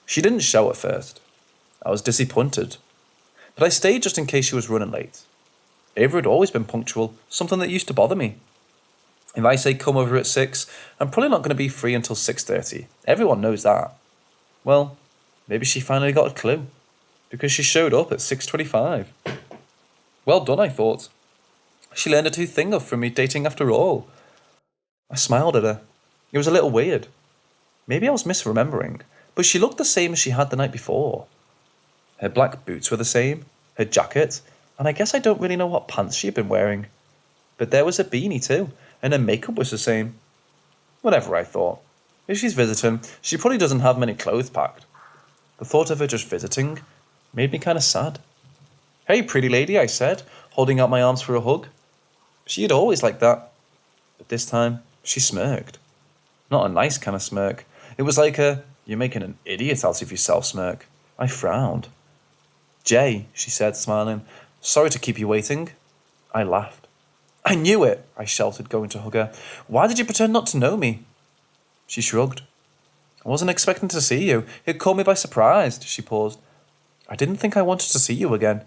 She didn't show at first. I was disappointed. But I stayed just in case she was running late. Ava had always been punctual, something that used to bother me. If I say come over at 6, I'm probably not going to be free until 6:30. Everyone knows that. Well, maybe she finally got a clue, because she showed up at 6:25. Well done, I thought. She learned a new thing from me dating after all. I smiled at her. It was a little weird. Maybe I was misremembering, but she looked the same as she had the night before. Her black boots were the same, her jacket, and I guess I don't really know what pants she had been wearing. But there was a beanie too, and her makeup was the same. Whatever, I thought. If she's visiting, she probably doesn't have many clothes packed. The thought of her just visiting made me kind of sad. "Hey, pretty lady," I said, holding out my arms for a hug. She had always liked that. But this time, she smirked. Not a nice kind of smirk. It was like a, you're making an idiot out of yourself smirk. I frowned. Jay, she said, smiling, sorry to keep you waiting. I laughed. I knew it, I shouted, going to hug her. Why did you pretend not to know me? She shrugged. I wasn't expecting to see you. It caught me by surprise. She paused. I didn't think I wanted to see you again.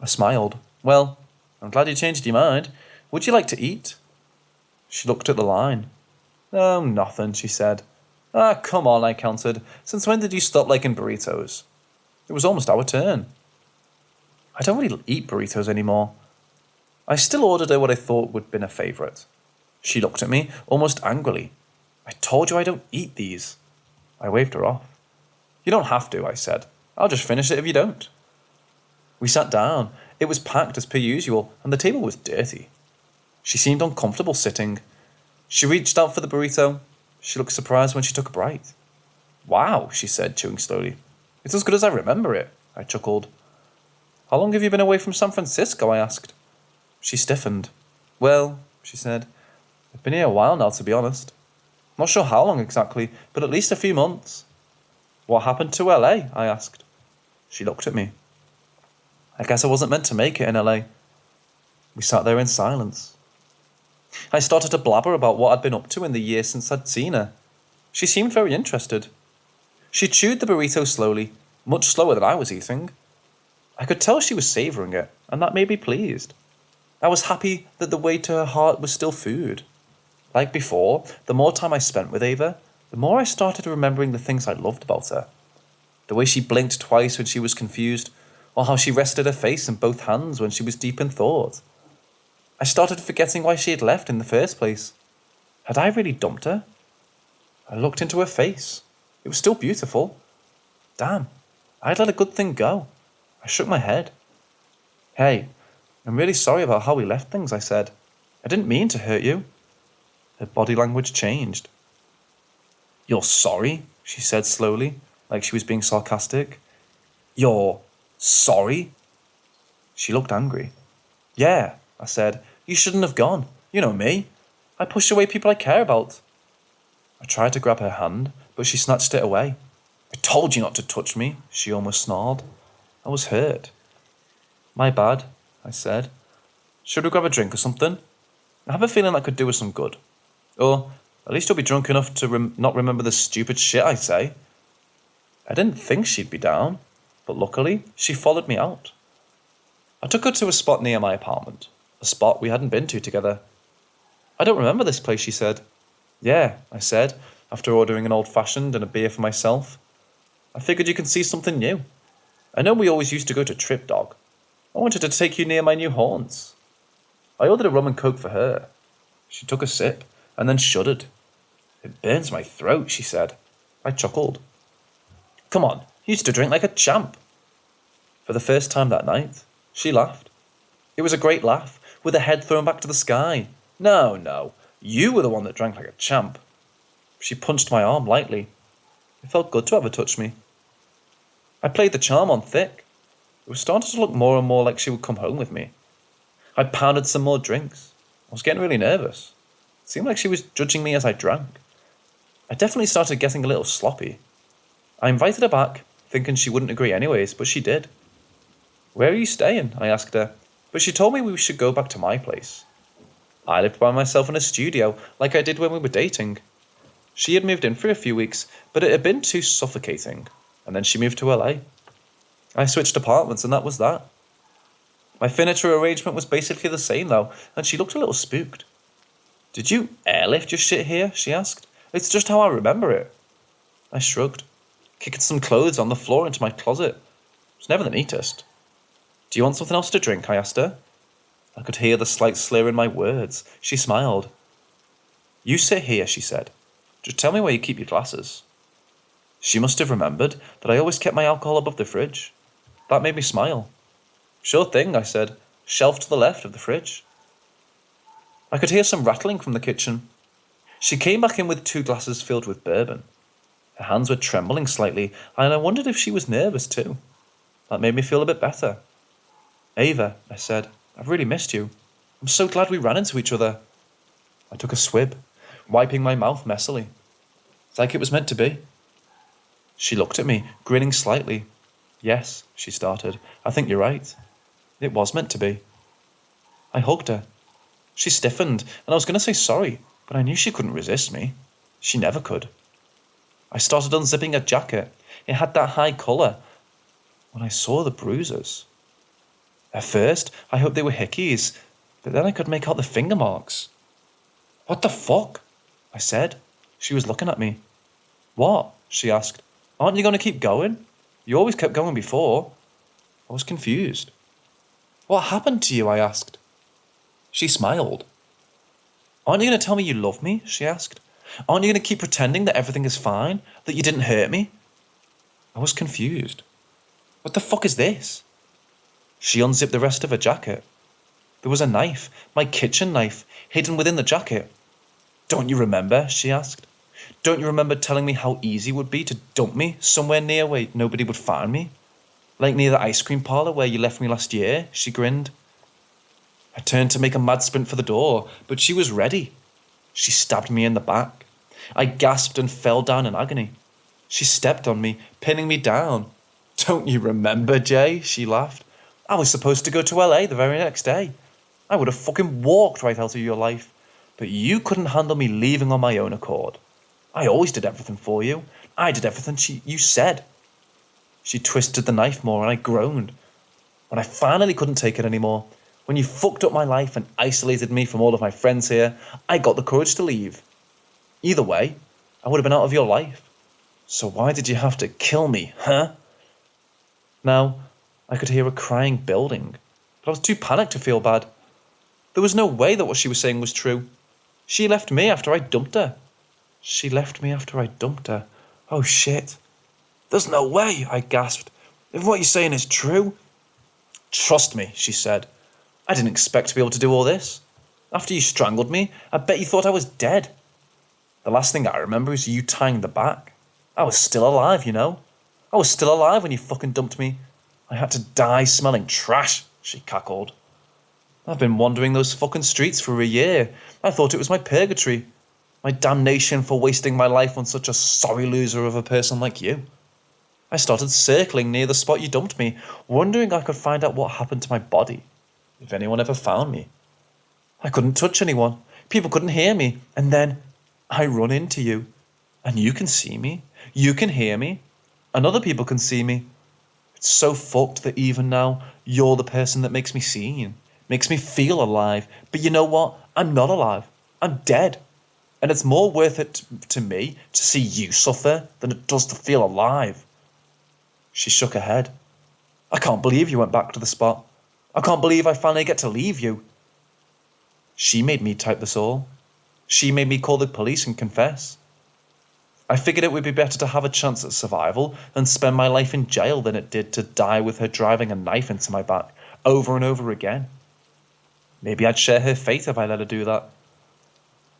I smiled. Well, I'm glad you changed your mind. Would you like to eat? She looked at the line. Oh, nothing, she said. Ah, come on, I countered. Since when did you stop liking burritos? It was almost our turn. I don't really eat burritos anymore. I still ordered her what I thought would have been a favourite. She looked at me, almost angrily. I told you I don't eat these. I waved her off. You don't have to, I said. I'll just finish it if you don't. We sat down. It was packed as per usual, and the table was dirty. She seemed uncomfortable sitting. She reached out for the burrito. She looked surprised when she took a bite. Wow, she said, chewing slowly. It's as good as I remember it, I chuckled. How long have you been away from San Francisco, I asked. She stiffened. Well, she said, I've been here a while now, to be honest. Not sure how long exactly, but at least a few months. What happened to LA? I asked. She looked at me. I guess I wasn't meant to make it in LA. We sat there in silence. I started to blabber about what I'd been up to in the year since I'd seen her. She seemed very interested. She chewed the burrito slowly, much slower than I was eating. I could tell she was savouring it, and that made me pleased. I was happy that the way to her heart was still food. Like before, the more time I spent with Ava, the more I started remembering the things I loved about her. The way she blinked twice when she was confused, or how she rested her face in both hands when she was deep in thought. I started forgetting why she had left in the first place. Had I really dumped her? I looked into her face. It was still beautiful. Damn, I'd let a good thing go. I shook my head. Hey, I'm really sorry about how we left things, I said. I didn't mean to hurt you. Her body language changed. You're sorry? She said slowly, like she was being sarcastic. You're sorry? She looked angry. Yeah, I said. You shouldn't have gone. You know me. I push away people I care about. I tried to grab her hand, but she snatched it away. I told you not to touch me, she almost snarled. I was hurt. My bad, I said. Should we grab a drink or something? I have a feeling that could do us some good. Or at least you'll be drunk enough to not remember the stupid shit I say. I didn't think she'd be down, but luckily she followed me out. I took her to a spot near my apartment, a spot we hadn't been to together. I don't remember this place, she said. Yeah, I said, after ordering an old-fashioned and a beer for myself. I figured you can see something new. I know we always used to go to Trip Dog. I wanted to take you near my new haunts. I ordered a rum and coke for her. She took a sip, and then shuddered. It burns my throat, she said. I chuckled. Come on, you used to drink like a champ. For the first time that night, she laughed. It was a great laugh, with her head thrown back to the sky. No, you were the one that drank like a champ. She punched my arm lightly. It felt good to have her touch me. I played the charm on thick. It was starting to look more and more like she would come home with me. I pounded some more drinks. I was getting really nervous. It seemed like she was judging me as I drank. I definitely started getting a little sloppy. I invited her back, thinking she wouldn't agree anyways, but she did. Where are you staying? I asked her, but she told me we should go back to my place. I lived by myself in a studio, like I did when we were dating. She had moved in for a few weeks, but it had been too suffocating, and then she moved to LA. I switched apartments, and that was that. My furniture arrangement was basically the same, though, and she looked a little spooked. Did you airlift your shit here? She asked. It's just how I remember it. I shrugged, kicking some clothes on the floor into my closet. It's never the neatest. Do you want something else to drink? I asked her. I could hear the slight slur in my words. She smiled. You sit here, she said. Just tell me where you keep your glasses. She must have remembered that I always kept my alcohol above the fridge. That made me smile. Sure thing, I said. Shelf to the left of the fridge. I could hear some rattling from the kitchen. She came back in with 2 glasses filled with bourbon. Her hands were trembling slightly, and I wondered if she was nervous too. That made me feel a bit better. Ava, I said, I've really missed you. I'm so glad we ran into each other. I took a swig. wiping my mouth messily. It's like it was meant to be. She looked at me, grinning slightly. Yes, she started. I think you're right. It was meant to be. I hugged her. She stiffened, and I was going to say sorry, but I knew she couldn't resist me. She never could. I started unzipping her jacket. It had that high colour. When I saw the bruises. At first, I hoped they were hickeys, but then I could make out the finger marks. What the fuck? I said. She was looking at me. What? She asked. Aren't you going to keep going? You always kept going before. I was confused. What happened to you? I asked. She smiled. Aren't you going to tell me you love me? She asked. Aren't you going to keep pretending that everything is fine? That you didn't hurt me? I was confused. What the fuck is this? She unzipped the rest of her jacket. There was a knife, my kitchen knife, hidden within the jacket. Don't you remember? She asked. Don't you remember telling me how easy it would be to dump me somewhere near where nobody would find me? Like near the ice cream parlour where you left me last year? She grinned. I turned to make a mad sprint for the door, but she was ready. She stabbed me in the back. I gasped and fell down in agony. She stepped on me, pinning me down. Don't you remember, Jay? She laughed. I was supposed to go to LA the very next day. I would have fucking walked right out of your life. But you couldn't handle me leaving on my own accord. I always did everything for you. I did everything you said. She twisted the knife more and I groaned. When I finally couldn't take it anymore, when you fucked up my life and isolated me from all of my friends here, I got the courage to leave. Either way, I would have been out of your life. So why did you have to kill me, huh? Now, I could hear her crying building, but I was too panicked to feel bad. There was no way that what she was saying was true. She left me after I dumped her. She left me after I dumped her. Oh shit. There's no way, I gasped. If what you're saying is true. Trust me, she said. I didn't expect to be able to do all this. After you strangled me, I bet you thought I was dead. The last thing I remember is you tying the back. I was still alive, you know. I was still alive when you fucking dumped me. I had to die smelling trash, she cackled. I've been wandering those fucking streets for a year. I thought it was my purgatory. My damnation for wasting my life on such a sorry loser of a person like you. I started circling near the spot you dumped me, wondering if I could find out what happened to my body, if anyone ever found me. I couldn't touch anyone. People couldn't hear me. And then I run into you. And you can see me. You can hear me. And other people can see me. It's so fucked that even now, you're the person that makes me seen. Makes me feel alive. But you know what? I'm not alive. I'm dead. And it's more worth it to me to see you suffer than it does to feel alive. She shook her head. I can't believe you went back to the spot. I can't believe I finally get to leave you. She made me type this all. She made me call the police and confess. I figured it would be better to have a chance at survival and spend my life in jail than it did to die with her driving a knife into my back over and over again. Maybe I'd share her fate if I let her do that.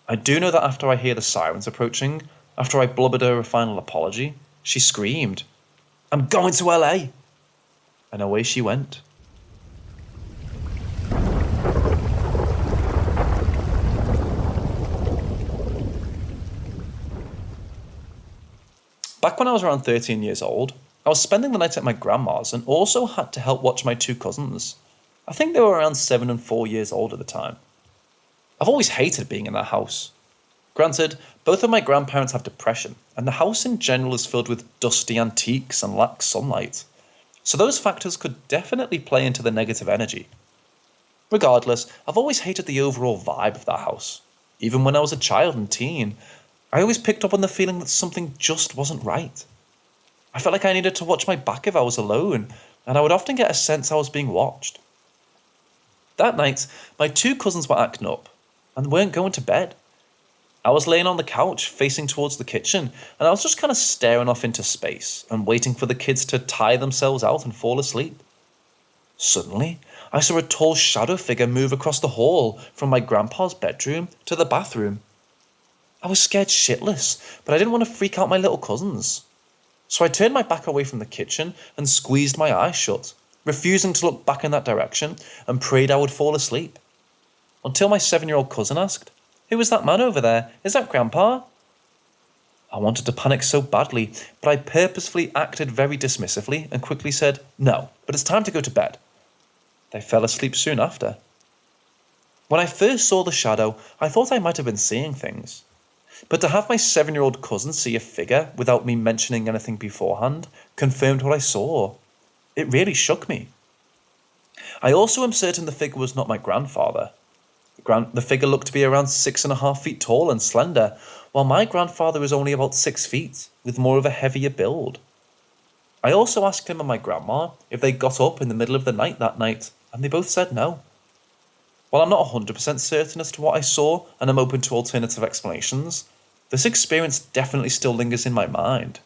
I do know that after I hear the sirens approaching, after I blubbered her a final apology, she screamed, I'm going to LA! And away she went. Back when I was around 13 years old, I was spending the night at my grandma's and also had to help watch my two cousins. I think they were around 7 and 4 years old at the time. I've always hated being in that house. Granted, both of my grandparents have depression, and the house in general is filled with dusty antiques and lacks sunlight. So those factors could definitely play into the negative energy. Regardless, I've always hated the overall vibe of that house. Even when I was a child and teen, I always picked up on the feeling that something just wasn't right. I felt like I needed to watch my back if I was alone, and I would often get a sense I was being watched. That night, my two cousins were acting up, and weren't going to bed. I was laying on the couch, facing towards the kitchen, and I was just kind of staring off into space and waiting for the kids to tire themselves out and fall asleep. Suddenly, I saw a tall shadow figure move across the hall from my grandpa's bedroom to the bathroom. I was scared shitless, but I didn't want to freak out my little cousins. So I turned my back away from the kitchen and squeezed my eyes shut, refusing to look back in that direction, and prayed I would fall asleep. Until my 7-year-old cousin asked, Who was that man over there? Is that Grandpa? I wanted to panic so badly, but I purposefully acted very dismissively and quickly said, "No, but it's time to go to bed." They fell asleep soon after. When I first saw the shadow, I thought I might have been seeing things. But to have my 7-year-old cousin see a figure without me mentioning anything beforehand confirmed what I saw. It really shook me. I also am certain the figure was not my grandfather. The figure looked to be around 6.5 feet tall and slender, while my grandfather was only about 6 feet, with more of a heavier build. I also asked him and my grandma if they got up in the middle of the night that night, and they both said no. While I'm not 100% certain as to what I saw and I'm open to alternative explanations, this experience definitely still lingers in my mind.